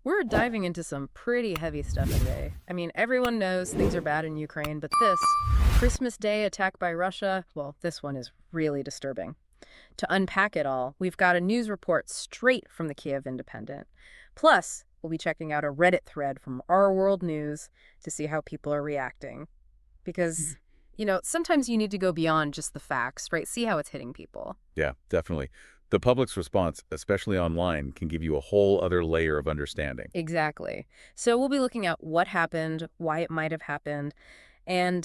We're diving into some pretty heavy stuff today. I mean, everyone knows things are bad in Ukraine, but this Christmas Day attack by Russia, well, this one is really disturbing. To unpack it all, we've got a news report straight from the Kiev Independent. Plus, we'll be checking out a Reddit thread from Our World News to see how people are reacting. Because, sometimes you need to go beyond just the facts, right? See how it's hitting people. Yeah, definitely. The public's response, especially online, can give you a whole other layer of understanding. Exactly. So we'll be looking at what happened, why it might have happened, and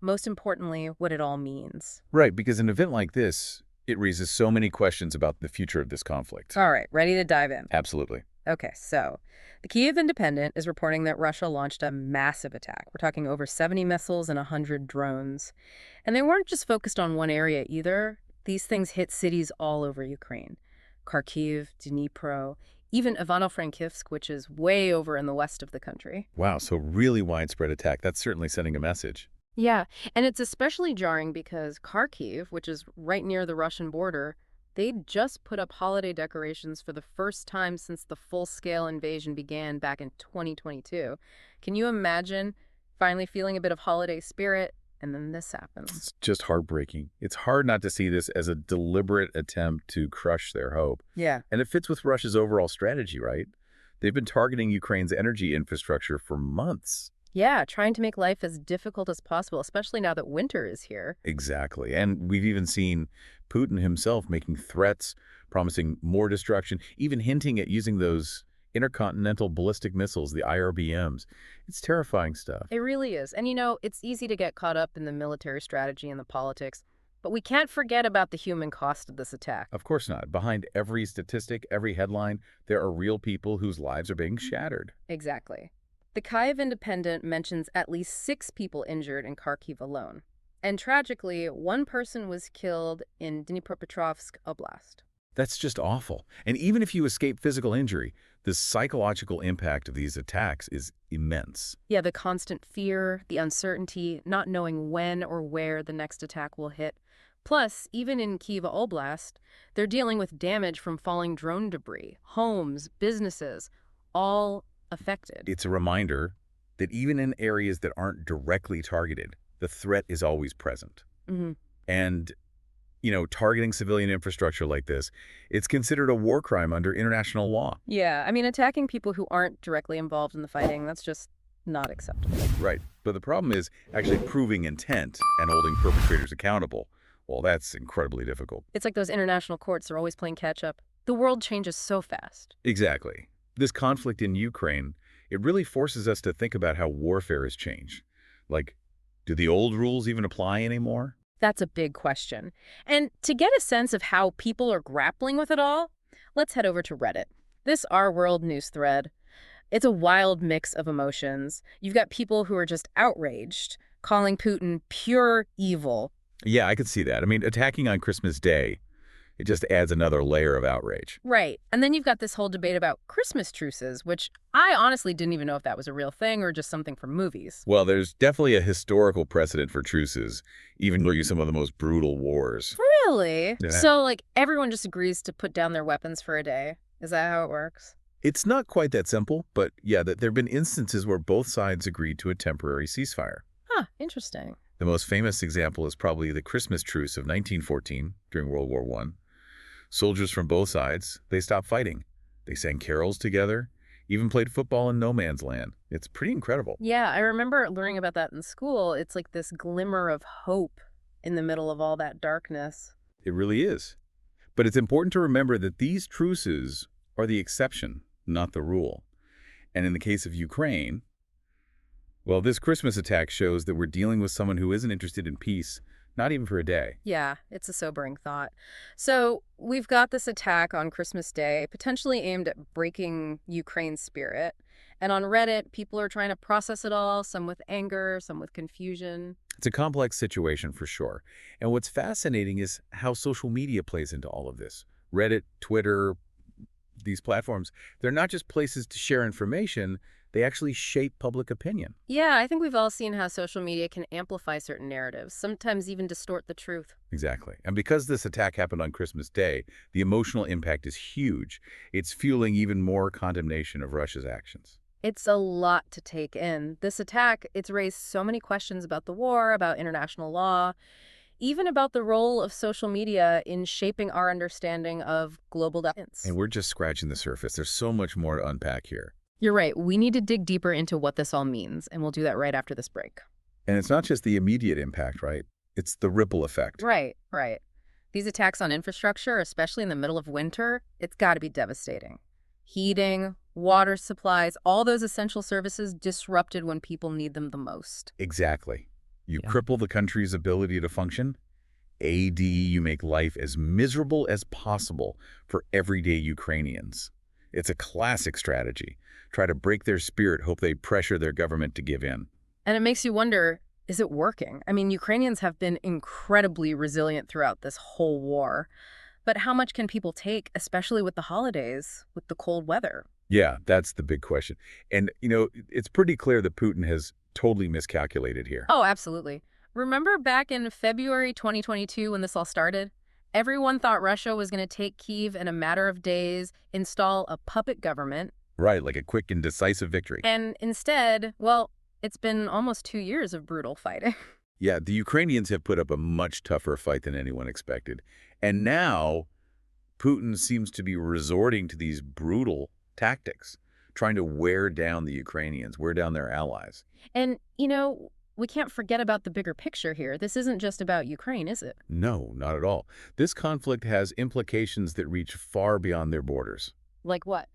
most importantly, what it all means. Right, because an event like this, it raises so many questions about the future of this conflict. All right, ready to dive in. Absolutely. Okay, so the Kiev Independent is reporting that Russia launched a massive attack. We're talking over 70 missiles and 100 drones. And they weren't just focused on one area either. These things hit cities all over Ukraine. Kharkiv, Dnipro, even Ivano-Frankivsk, which is way over in the west of the country. Wow, so really widespread attack. That's certainly sending a message. Yeah, and it's especially jarring because Kharkiv, which is right near the Russian border, they just put up holiday decorations for the first time since the full-scale invasion began back in 2022. Can you imagine finally feeling a bit of holiday spirit? And then this happens. It's just heartbreaking. It's hard not to see this as a deliberate attempt to crush their hope. Yeah. And it fits with Russia's overall strategy, right? They've been targeting Ukraine's energy infrastructure for months. Yeah, trying to make life as difficult as possible, especially now that winter is here. Exactly. And we've even seen Putin himself making threats, promising more destruction, even hinting at using those intercontinental ballistic missiles, the IRBMs. It's terrifying stuff. It really is. And it's easy to get caught up in the military strategy and the politics, but we can't forget about the human cost of this attack. Of course not. Behind every statistic, every headline, there are real people whose lives are being shattered. Exactly. The Kyiv Independent mentions at least 6 people injured in Kharkiv alone. And tragically, one person was killed in Dnipropetrovsk Oblast. That's just awful. And even if you escape physical injury, the psychological impact of these attacks is immense. Yeah, the constant fear, the uncertainty, not knowing when or where the next attack will hit. Plus, even in Kyiv Oblast, they're dealing with damage from falling drone debris, homes, businesses, all affected. It's a reminder that even in areas that aren't directly targeted, the threat is always present. Mm-hmm. And targeting civilian infrastructure like this, it's considered a war crime under international law. Yeah, I mean, attacking people who aren't directly involved in the fighting, that's just not acceptable. Right. But the problem is actually proving intent and holding perpetrators accountable. Well, that's incredibly difficult. It's like those international courts are always playing catch up. The world changes so fast. Exactly. This conflict in Ukraine, it really forces us to think about how warfare has changed. Like, do the old rules even apply anymore? That's a big question. And to get a sense of how people are grappling with it all, let's head over to Reddit. This Our World News thread. It's a wild mix of emotions. You've got people who are just outraged, calling Putin pure evil. Yeah, I could see that. I mean, attacking on Christmas Day, it just adds another layer of outrage. Right. And then you've got this whole debate about Christmas truces, which I honestly didn't even know if that was a real thing or just something from movies. Well, there's definitely a historical precedent for truces, even during some of the most brutal wars. Really? Yeah. So, everyone just agrees to put down their weapons for a day? Is that how it works? It's not quite that simple, but yeah, there have been instances where both sides agreed to a temporary ceasefire. Huh, interesting. The most famous example is probably the Christmas truce of 1914 during World War I. Soldiers from both sides, they stopped fighting. They sang carols together, even played football in no man's land. It's pretty incredible. Yeah, I remember learning about that in school. It's like this glimmer of hope in the middle of all that darkness. It really is. But it's important to remember that these truces are the exception, not the rule. And in the case of Ukraine, well, this Christmas attack shows that we're dealing with someone who isn't interested in peace, not even for a day. Yeah, it's a sobering thought. So we've got this attack on Christmas Day, potentially aimed at breaking Ukraine's spirit. And on Reddit, people are trying to process it all, some with anger, some with confusion. It's a complex situation for sure. And what's fascinating is how social media plays into all of this. Reddit, Twitter, these platforms, they're not just places to share information, they actually shape public opinion. Yeah, I think we've all seen how social media can amplify certain narratives, sometimes even distort the truth. Exactly. And because this attack happened on Christmas Day, the emotional impact is huge. It's fueling even more condemnation of Russia's actions. It's a lot to take in. This attack, it's raised so many questions about the war, about international law, even about the role of social media in shaping our understanding of global governance. And we're just scratching the surface. There's so much more to unpack here. You're right. We need to dig deeper into what this all means, and we'll do that right after this break. And it's not just the immediate impact, right? It's the ripple effect. Right, right. These attacks on infrastructure, especially in the middle of winter, it's got to be devastating. Heating, water supplies, all those essential services disrupted when people need them the most. Exactly. You Yeah. cripple the country's ability to function. You make life as miserable as possible for everyday Ukrainians. It's a classic strategy. Try to break their spirit, hope they pressure their government to give in. And it makes you wonder, is it working? I mean, Ukrainians have been incredibly resilient throughout this whole war. But how much can people take, especially with the holidays, with the cold weather? Yeah, that's the big question. And, it's pretty clear that Putin has totally miscalculated here. Oh, absolutely. Remember back in February 2022 when this all started? Everyone thought Russia was going to take Kyiv in a matter of days, install a puppet government. Right, like a quick and decisive victory. And instead, well, it's been almost 2 years of brutal fighting. Yeah, the Ukrainians have put up a much tougher fight than anyone expected. And now Putin seems to be resorting to these brutal tactics, trying to wear down the Ukrainians, wear down their allies. And, we can't forget about the bigger picture here. This isn't just about Ukraine, is it? No, not at all. This conflict has implications that reach far beyond their borders. Like what?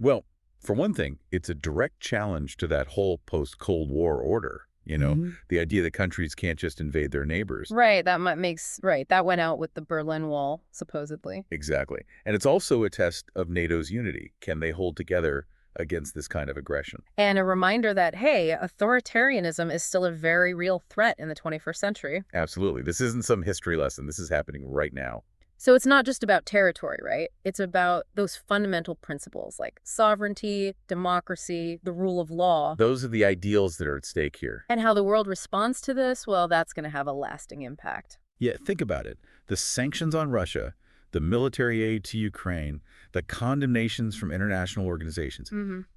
Well, for one thing, it's a direct challenge to that whole post-Cold War order. The idea that countries can't just invade their neighbors. Right, that went out with the Berlin Wall, supposedly. Exactly. And it's also a test of NATO's unity. Can they hold together against this kind of aggression? And a reminder that, hey, authoritarianism is still a very real threat in the 21st century. Absolutely. This isn't some history lesson. This is happening right now. So it's not just about territory, right? It's about those fundamental principles like sovereignty, democracy, the rule of law. Those are the ideals that are at stake here. And how the world responds to this, well, that's going to have a lasting impact. Yeah, think about it. The sanctions on Russia, the military aid to Ukraine, the condemnations from international organizations,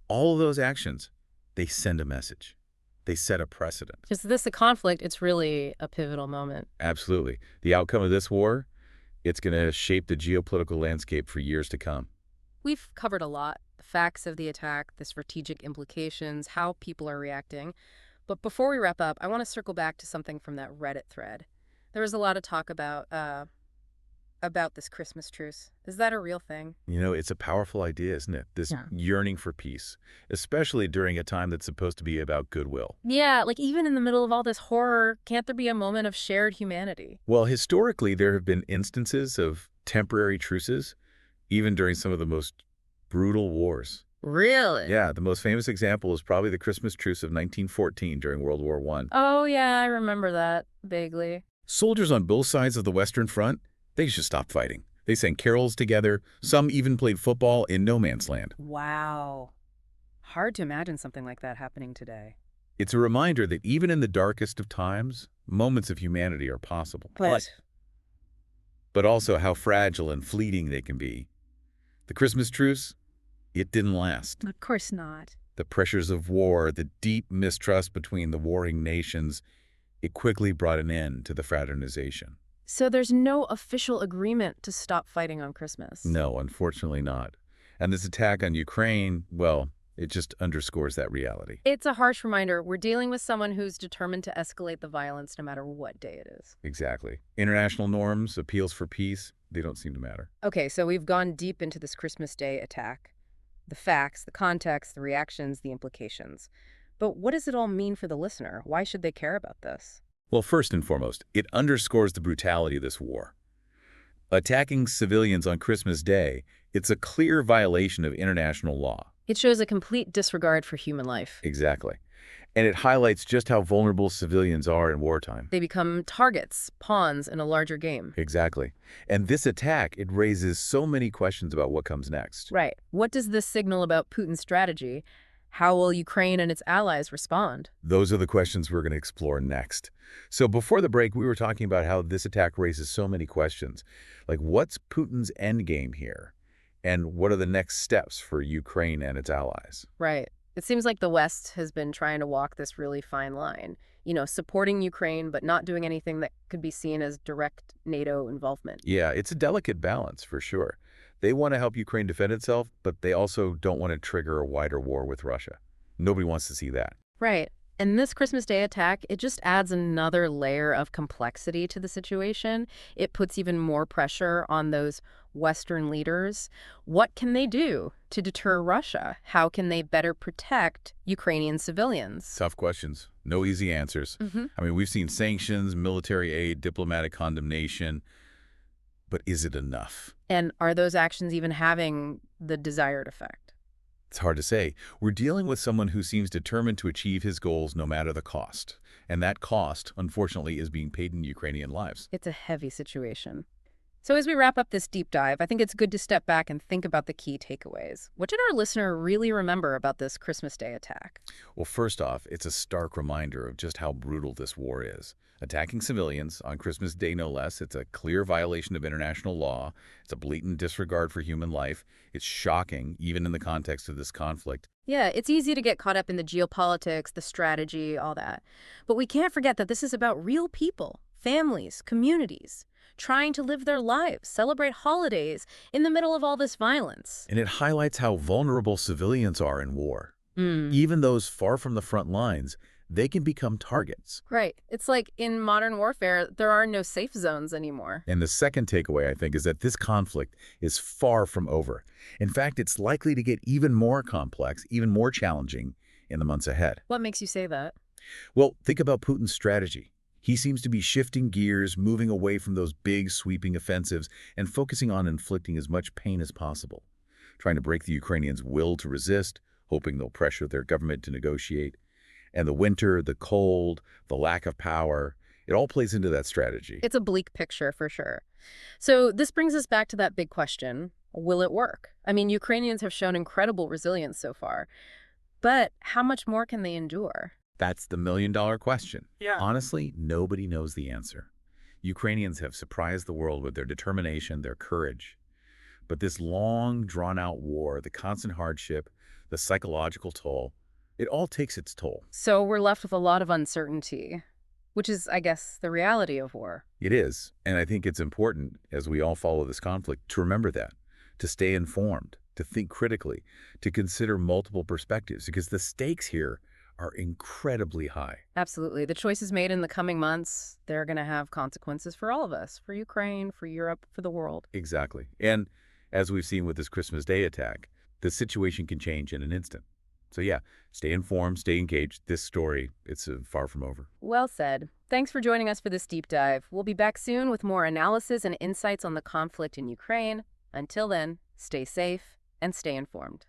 all of those actions, they send a message. They set a precedent. Because this, the conflict, it's really a pivotal moment. Absolutely. The outcome of this war, it's going to shape the geopolitical landscape for years to come. We've covered a lot, the facts of the attack, the strategic implications, how people are reacting. But before we wrap up, I want to circle back to something from that Reddit thread. There was a lot of talk about this Christmas truce. Is that a real thing? It's a powerful idea, isn't it? This yearning for peace, especially during a time that's supposed to be about goodwill. Yeah, like even in the middle of all this horror, can't there be a moment of shared humanity? Well, historically, there have been instances of temporary truces, even during some of the most brutal wars. Really? Yeah, the most famous example is probably the Christmas truce of 1914 during World War I. Oh, yeah, I remember that vaguely. Soldiers on both sides of the Western Front, they just stopped fighting. They sang carols together. Some even played football in no man's land. Wow. Hard to imagine something like that happening today. It's a reminder that even in the darkest of times, moments of humanity are possible. But also how fragile and fleeting they can be. The Christmas truce, it didn't last. Of course not. The pressures of war, the deep mistrust between the warring nations, it quickly brought an end to the fraternization. So there's no official agreement to stop fighting on Christmas? No, unfortunately not. And this attack on Ukraine, well, it just underscores that reality. It's a harsh reminder. We're dealing with someone who's determined to escalate the violence no matter what day it is. Exactly. International norms, appeals for peace, they don't seem to matter. Okay, so we've gone deep into this Christmas Day attack. The facts, the context, the reactions, the implications. But what does it all mean for the listener? Why should they care about this? Well, first and foremost, it underscores the brutality of this war. Attacking civilians on Christmas Day, it's a clear violation of international law. It shows a complete disregard for human life. Exactly. And it highlights just how vulnerable civilians are in wartime. They become targets, pawns in a larger game. Exactly. And this attack, it raises so many questions about what comes next. Right. What does this signal about Putin's strategy? How will Ukraine and its allies respond? Those are the questions we're going to explore next. So before the break, we were talking about how this attack raises so many questions. Like, what's Putin's endgame here? And what are the next steps for Ukraine and its allies? Right. It seems like the West has been trying to walk this really fine line, supporting Ukraine, but not doing anything that could be seen as direct NATO involvement. Yeah, it's a delicate balance for sure. They want to help Ukraine defend itself, but they also don't want to trigger a wider war with Russia. Nobody wants to see that. Right. And this Christmas Day attack, it just adds another layer of complexity to the situation. It puts even more pressure on those Western leaders. What can they do to deter Russia? How can they better protect Ukrainian civilians? Tough questions. No easy answers. I mean, we've seen sanctions, military aid, diplomatic condemnation, but is it enough? And are those actions even having the desired effect? It's hard to say. We're dealing with someone who seems determined to achieve his goals no matter the cost. And that cost, unfortunately, is being paid in Ukrainian lives. It's a heavy situation. So as we wrap up this deep dive, I think it's good to step back and think about the key takeaways. What should our listener really remember about this Christmas Day attack? Well, first off, it's a stark reminder of just how brutal this war is. Attacking civilians on Christmas Day, no less. It's a clear violation of international law. It's a blatant disregard for human life. It's shocking, even in the context of this conflict. Yeah, it's easy to get caught up in the geopolitics, the strategy, all that. But we can't forget that this is about real people, families, communities, trying to live their lives, celebrate holidays in the middle of all this violence. And it highlights how vulnerable civilians are in war. Even those far from the front lines, they can become targets. Right. It's like in modern warfare, there are no safe zones anymore. And the second takeaway, I think, is that this conflict is far from over. In fact, it's likely to get even more complex, even more challenging in the months ahead. What makes you say that? Well, think about Putin's strategy. He seems to be shifting gears, moving away from those big, sweeping offensives and focusing on inflicting as much pain as possible, trying to break the Ukrainians' will to resist, hoping they'll pressure their government to negotiate. And the winter, the cold, the lack of power, it all plays into that strategy. It's a bleak picture for sure. So this brings us back to that big question, will it work? I mean, Ukrainians have shown incredible resilience so far, but how much more can they endure? That's the million-dollar question. Yeah. Honestly, nobody knows the answer. Ukrainians have surprised the world with their determination, their courage. But this long, drawn-out war, the constant hardship, the psychological toll, it all takes its toll. So we're left with a lot of uncertainty, which is, I guess, the reality of war. It is, and I think it's important, as we all follow this conflict, to remember that, to stay informed, to think critically, to consider multiple perspectives, because the stakes here are incredibly high. Absolutely. The choices made in the coming months, they're going to have consequences for all of us, for Ukraine, for Europe, for the world. Exactly. And as we've seen with this Christmas Day attack, the situation can change in an instant. So yeah, stay informed, stay engaged. This story, it's far from over. Well said. Thanks for joining us for this deep dive. We'll be back soon with more analysis and insights on the conflict in Ukraine. Until then, stay safe and stay informed.